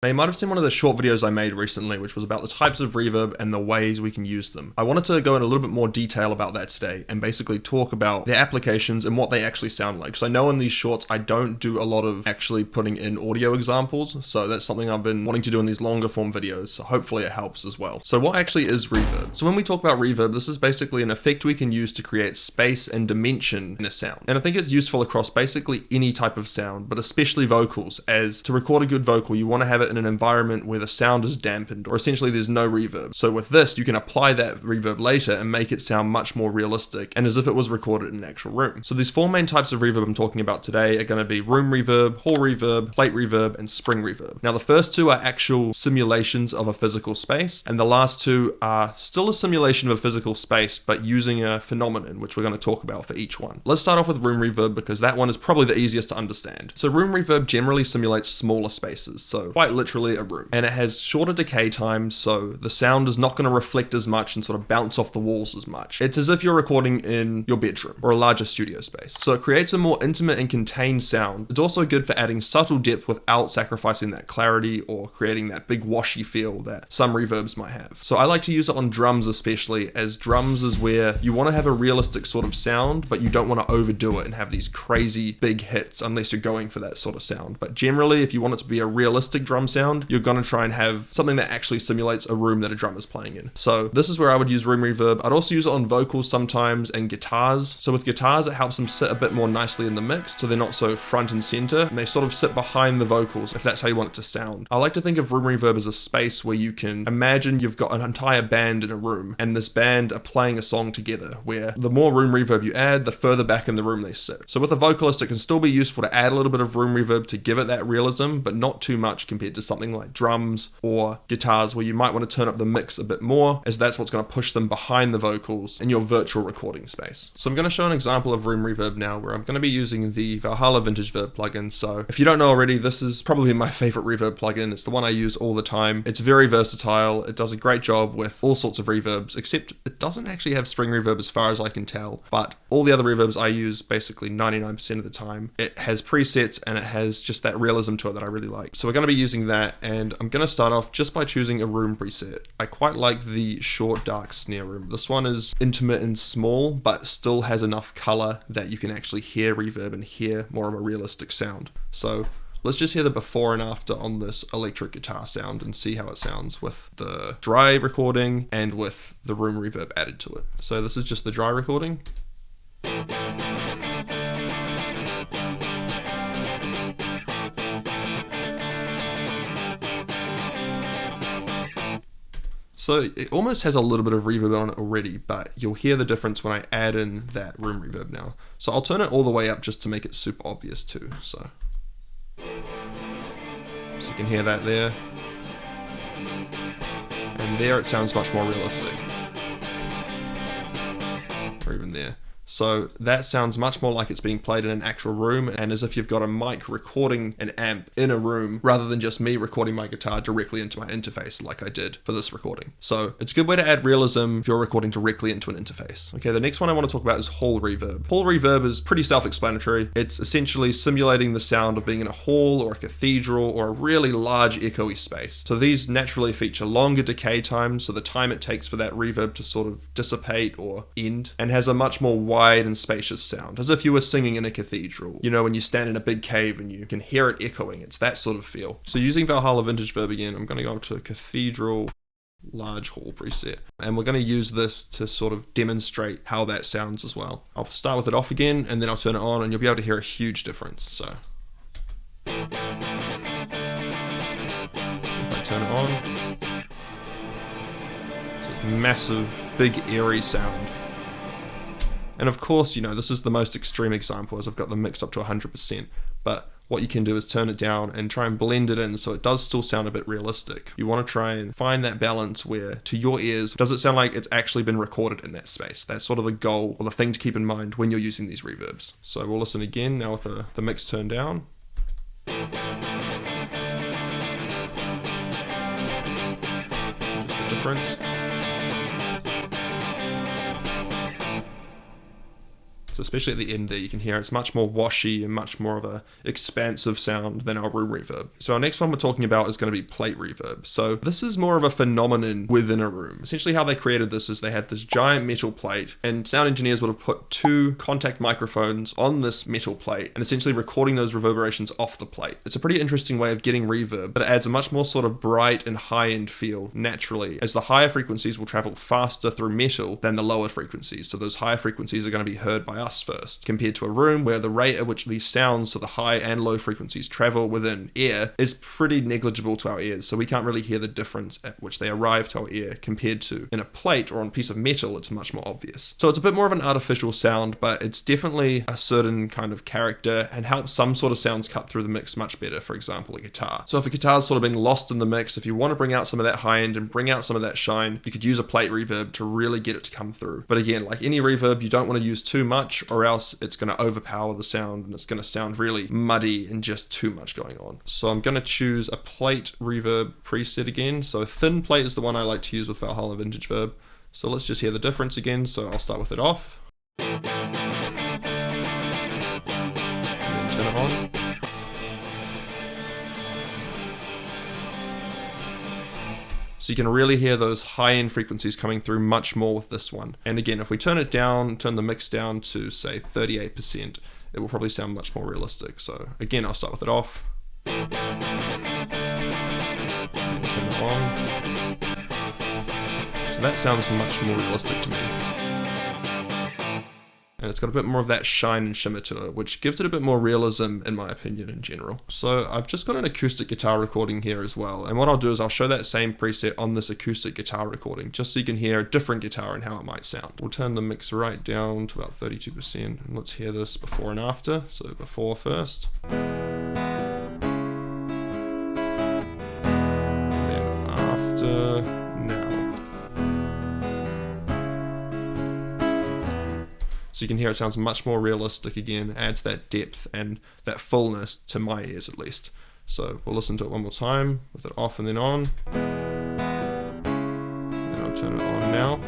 Now you might have seen one of the short videos I made recently, which was about the types of reverb and the ways we can use them. I wanted to go in a little bit more detail about that today and basically talk about their applications and what they actually sound like. Because I know in these shorts I don't do a lot of actually putting in audio examples, so that's something I've been wanting to do in these longer form videos, so hopefully it helps as well. So what actually is reverb? So when we talk about reverb, this is basically an effect we can use to create space and dimension in a sound. And I think it's useful across basically any type of sound, but especially vocals, as to record a good vocal you want to have it in an environment where the sound is dampened, or essentially there's no reverb. So with this, you can apply that reverb later and make it sound much more realistic and as if it was recorded in an actual room. So these four main types of reverb I'm talking about today are going to be room reverb, hall reverb, plate reverb, and spring reverb. Now the first two are actual simulations of a physical space, and the last two are still a simulation of a physical space, but using a phenomenon, which we're going to talk about for each one. Let's start off with room reverb because that one is probably the easiest to understand. So room reverb generally simulates smaller spaces, so quite literally a room, and it has shorter decay times, so the sound is not going to reflect as much and sort of bounce off the walls as much. It's as if you're recording in your bedroom or a larger studio space. So it creates a more intimate and contained sound. It's also good for adding subtle depth without sacrificing that clarity or creating that big washy feel that some reverbs might have. So I like to use it on drums especially, as drums is where you want to have a realistic sort of sound, but you don't want to overdo it and have these crazy big hits unless you're going for that sort of sound. But generally, if you want it to be a realistic drum sound, you're going to try and have something that actually simulates a room that a drum is playing in. So this is where I would use room reverb. I'd also use it on vocals sometimes and guitars. So with guitars, it helps them sit a bit more nicely in the mix, so they're not so front and center, and they sort of sit behind the vocals if that's how you want it to sound. I like to think of room reverb as a space where you can imagine you've got an entire band in a room, and this band are playing a song together, where the more room reverb you add, the further back in the room they sit. So with a vocalist, it can still be useful to add a little bit of room reverb to give it that realism, but not too much compared to something like drums or guitars, where you might want to turn up the mix a bit more, as that's what's going to push them behind the vocals in your virtual recording space. So I'm going to show an example of room reverb now, where I'm going to be using the Valhalla Vintage Verb plugin. So if you don't know already, this is probably my favorite reverb plugin. It's the one I use all the time. It's very versatile. It does a great job with all sorts of reverbs, except it doesn't actually have spring reverb as far as I can tell, but all the other reverbs I use basically 99% of the time. It has presets and it has just that realism to it that I really like. So we're going to be using that, and I'm going to start off just by choosing a room preset. I quite like the short dark snare room. This one is intimate and small, but still has enough color that you can actually hear reverb and hear more of a realistic sound. So let's just hear the before and after on this electric guitar sound and see how it sounds with the dry recording and with the room reverb added to it. So this is just the dry recording. So it almost has a little bit of reverb on it already, but you'll hear the difference when I add in that room reverb now. So I'll turn it all the way up just to make it super obvious too. So you can hear that there. And there it sounds much more realistic. Or even there. So that sounds much more like it's being played in an actual room, and as if you've got a mic recording an amp in a room rather than just me recording my guitar directly into my interface like I did for this recording. So it's a good way to add realism if you're recording directly into an interface. Okay, the next one I want to talk about is hall reverb. Hall reverb is pretty self-explanatory. It's essentially simulating the sound of being in a hall or a cathedral or a really large echoey space. So these naturally feature longer decay times, so the time it takes for that reverb to sort of dissipate or end, and has a much more wide and spacious sound, as if you were singing in a cathedral. You know, when you stand in a big cave and you can hear it echoing, it's that sort of feel. So using Valhalla Vintage Verb again, I'm going to go up to Cathedral Large Hall preset, and we're going to use this to sort of demonstrate how that sounds as well. I'll start with it off again, and then I'll turn it on, and you'll be able to hear a huge difference. So if I turn it on, so it's massive, big, airy sound. And of course, you know, this is the most extreme example as I've got the mix up to 100%, but what you can do is turn it down and try and blend it in so it does still sound a bit realistic. You want to try and find that balance where, to your ears, does it sound like it's actually been recorded in that space? That's sort of the goal or the thing to keep in mind when you're using these reverbs. So we'll listen again now with the mix turned down. Just the difference. So especially at the end there, you can hear it's much more washy and much more of a expansive sound than our room reverb. So our next one we're talking about is going to be plate reverb. So this is more of a phenomenon within a room. Essentially how they created this is they had this giant metal plate, and sound engineers would have put 2 contact microphones on this metal plate and essentially recording those reverberations off the plate. It's a pretty interesting way of getting reverb, but it adds a much more sort of bright and high-end feel naturally, as the higher frequencies will travel faster through metal than the lower frequencies. So those higher frequencies are going to be heard by us first, compared to a room where the rate at which these sounds, so the high and low frequencies, travel within air is pretty negligible to our ears. So we can't really hear the difference at which they arrive to our ear compared to in a plate or on a piece of metal. It's much more obvious. So it's a bit more of an artificial sound, but it's definitely a certain kind of character and helps some sort of sounds cut through the mix much better. For example, a guitar. So if a guitar's sort of been lost in the mix, if you want to bring out some of that high end and bring out some of that shine, you could use a plate reverb to really get it to come through. But again, like any reverb, you don't want to use too much or else it's going to overpower the sound and it's going to sound really muddy and just too much going on. So I'm going to choose a plate reverb preset again. So thin plate is the one I like to use with Valhalla Vintage Verb. So let's just hear the difference again. So I'll start with it off. And then turn it on. So you can really hear those high-end frequencies coming through much more with this one. And again, if we turn it down, turn the mix down to say 38%, it will probably sound much more realistic. So again, I'll start with it off. And turn it on. So that sounds much more realistic to me. And it's got a bit more of that shine and shimmer to it, which gives it a bit more realism in my opinion in general. So I've just got an acoustic guitar recording here as well. And what I'll do is I'll show that same preset on this acoustic guitar recording, just so you can hear a different guitar and how it might sound. We'll turn the mix right down to about 32%. And let's hear this before and after. So before first. And then after now. So you can hear it sounds much more realistic again, adds that depth and that fullness to my ears at least. So we'll listen to it one more time with it off and then on. And I'll turn it on now.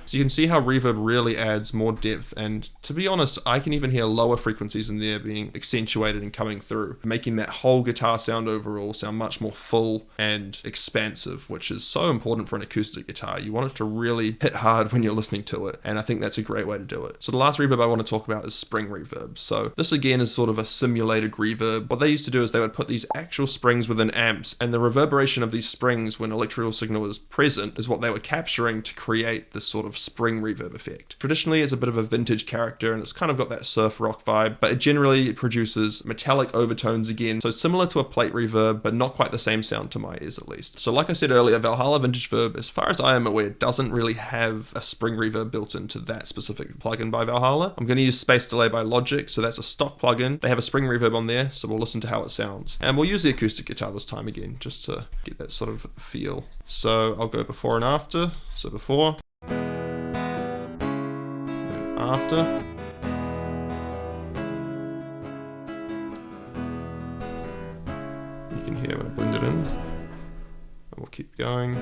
So you can see how reverb really adds more depth, and to be honest, I can even hear lower frequencies in there being accentuated and coming through, making that whole guitar sound overall sound much more full and expansive, which is so important for an acoustic guitar. You want it to really hit hard when you're listening to it, and I think that's a great way to do it. So the last reverb I want to talk about is spring reverb. So this again is sort of a simulated reverb. What they used to do is they would put these actual springs within amps, and the reverberation of these springs when electrical signal is present is what they were capturing to create this sort of spring reverb effect. Traditionally, it's a bit of a vintage character and it's kind of got that surf rock vibe, but it generally produces metallic overtones again, so similar to a plate reverb, but not quite the same sound to my ears at least. So like I said earlier, Valhalla Vintage Verb, as far as I am aware, doesn't really have a spring reverb built into that specific plugin by Valhalla. I'm going to use Space Delay by Logic, so that's a stock plugin. They have a spring reverb on there, so we'll listen to how it sounds. And we'll use the acoustic guitar this time again, just to get that sort of feel. So I'll go before and after. So before. After. You can hear when I blend it in. And we'll keep going.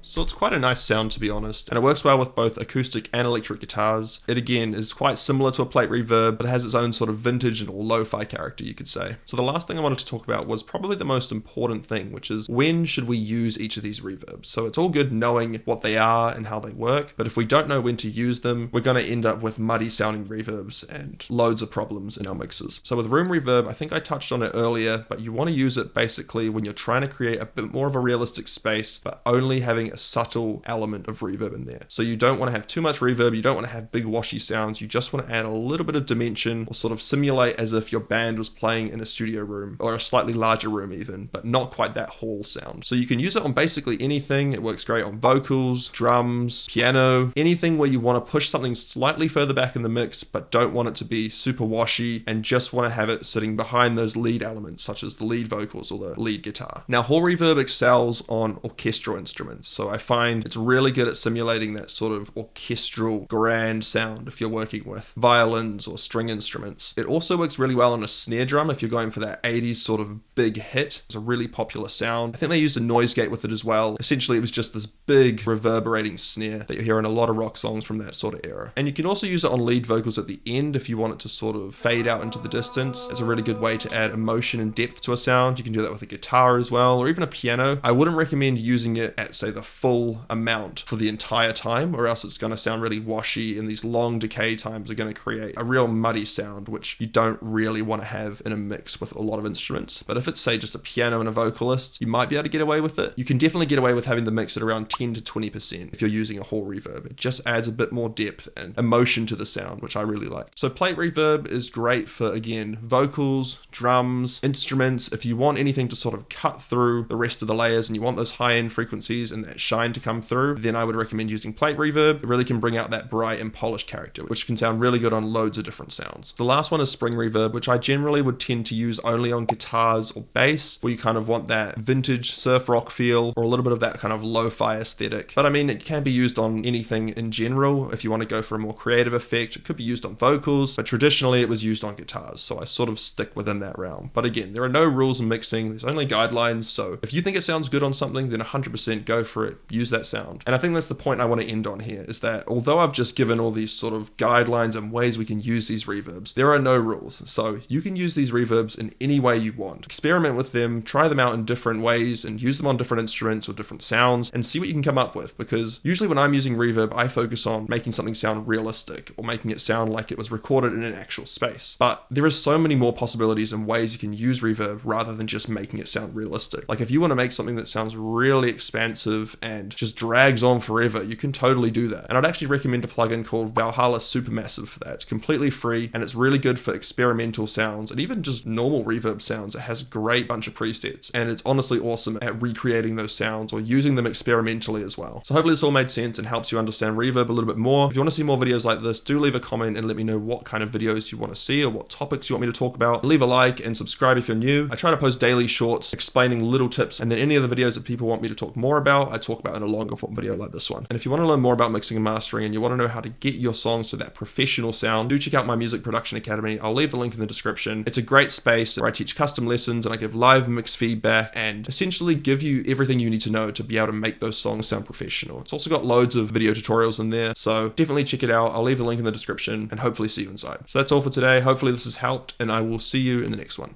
So it's quite a nice sound, to be honest, and it works well with both acoustic and electric guitars. It again is quite similar to a plate reverb, but it has its own sort of vintage and lo-fi character, you could say. So the last thing I wanted to talk about was probably the most important thing, which is when should we use each of these reverbs? So it's all good knowing what they are and how they work, but if we don't know when to use them, we're going to end up with muddy sounding reverbs and loads of problems in our mixes. So with room reverb, I think I touched on it earlier, but you want to use it basically when you're trying to create a bit more of a realistic space, but only having a subtle element of reverb in there. So you don't want to have too much reverb, you don't want to have big washy sounds, you just want to add a little bit of dimension or sort of simulate as if your band was playing in a studio room or a slightly larger room even, but not quite that hall sound. So you can use it on basically anything. It works great on vocals, drums, piano, anything where you want to push something slightly further back in the mix but don't want it to be super washy and just want to have it sitting behind those lead elements such as the lead vocals or the lead guitar. Now hall reverb excels on orchestral instruments. So So I find it's really good at simulating that sort of orchestral grand sound if you're working with violins or string instruments. It also works really well on a snare drum if you're going for that 80s sort of big hit. It's a really popular sound. I think they used a noise gate with it as well. Essentially, it was just this big reverberating snare that you hear in a lot of rock songs from that sort of era. And you can also use it on lead vocals at the end if you want it to sort of fade out into the distance. It's a really good way to add emotion and depth to a sound. You can do that with a guitar as well, or even a piano. I wouldn't recommend using it at, say, the full amount for the entire time, or else it's going to sound really washy, and these long decay times are going to create a real muddy sound, which you don't really want to have in a mix with a lot of instruments. But if it's, say, just a piano and a vocalist, you might be able to get away with it. You can definitely get away with having the mix at around 10 to 20% if you're using a hall reverb. It just adds a bit more depth and emotion to the sound, which I really like. So plate reverb is great for, again, vocals, drums, instruments. If you want anything to sort of cut through the rest of the layers and you want those high-end frequencies and that shine to come through, then I would recommend using plate reverb. It really can bring out that bright and polished character, which can sound really good on loads of different sounds. The last one is spring reverb, which I generally would tend to use only on guitars or bass, where you kind of want that vintage surf rock feel or a little bit of that kind of lo-fi aesthetic. But I mean, it can be used on anything in general. If you want to go for a more creative effect, it could be used on vocals, but traditionally it was used on guitars, so I sort of stick within that realm. But again, there are no rules in mixing, there's only guidelines, so if you think it sounds good on something, then 100% go for it, use that sound. And I think that's the point I want to end on here, is that although I've just given all these sort of guidelines and ways we can use these reverbs, there are no rules, so you can use these reverbs in any way you want. Experiment with them, try them out in different ways, and use them on different instruments or different sounds, and see what you can come up with, because usually when I'm using reverb, I focus on making something sound realistic, or making it sound like it was recorded in an actual space. But there is so many more possibilities and ways you can use reverb rather than just making it sound realistic. Like if you want to make something that sounds really expansive and just drags on forever, you can totally do that. And I'd actually recommend a plugin called Valhalla Supermassive for that. It's completely free and it's really good for experimental sounds and even just normal reverb sounds. It has a great bunch of presets and it's honestly awesome at recreating those sounds or using them experimentally as well. So hopefully this all made sense and helps you understand reverb a little bit more. If you want to see more videos like this, do leave a comment and let me know what kind of videos you want to see or what topics you want me to talk about. Leave a like and subscribe if you're new. I try to post daily shorts explaining little tips, and then any of the videos that people want me to talk more about, I talk about in a longer form video like this one. And if you want to learn more about mixing and mastering and you want to know how to get your songs to that professional sound, do check out my Music Production Academy. I'll leave the link in the description. It's a great space where I teach custom lessons and I give live mix feedback and essentially give you everything you need to know to be able to make those songs sound professional. It's also got loads of video tutorials in there, so definitely check it out. I'll leave the link in the description and hopefully see you inside. So that's all for today. Hopefully this has helped and I will see you in the next one.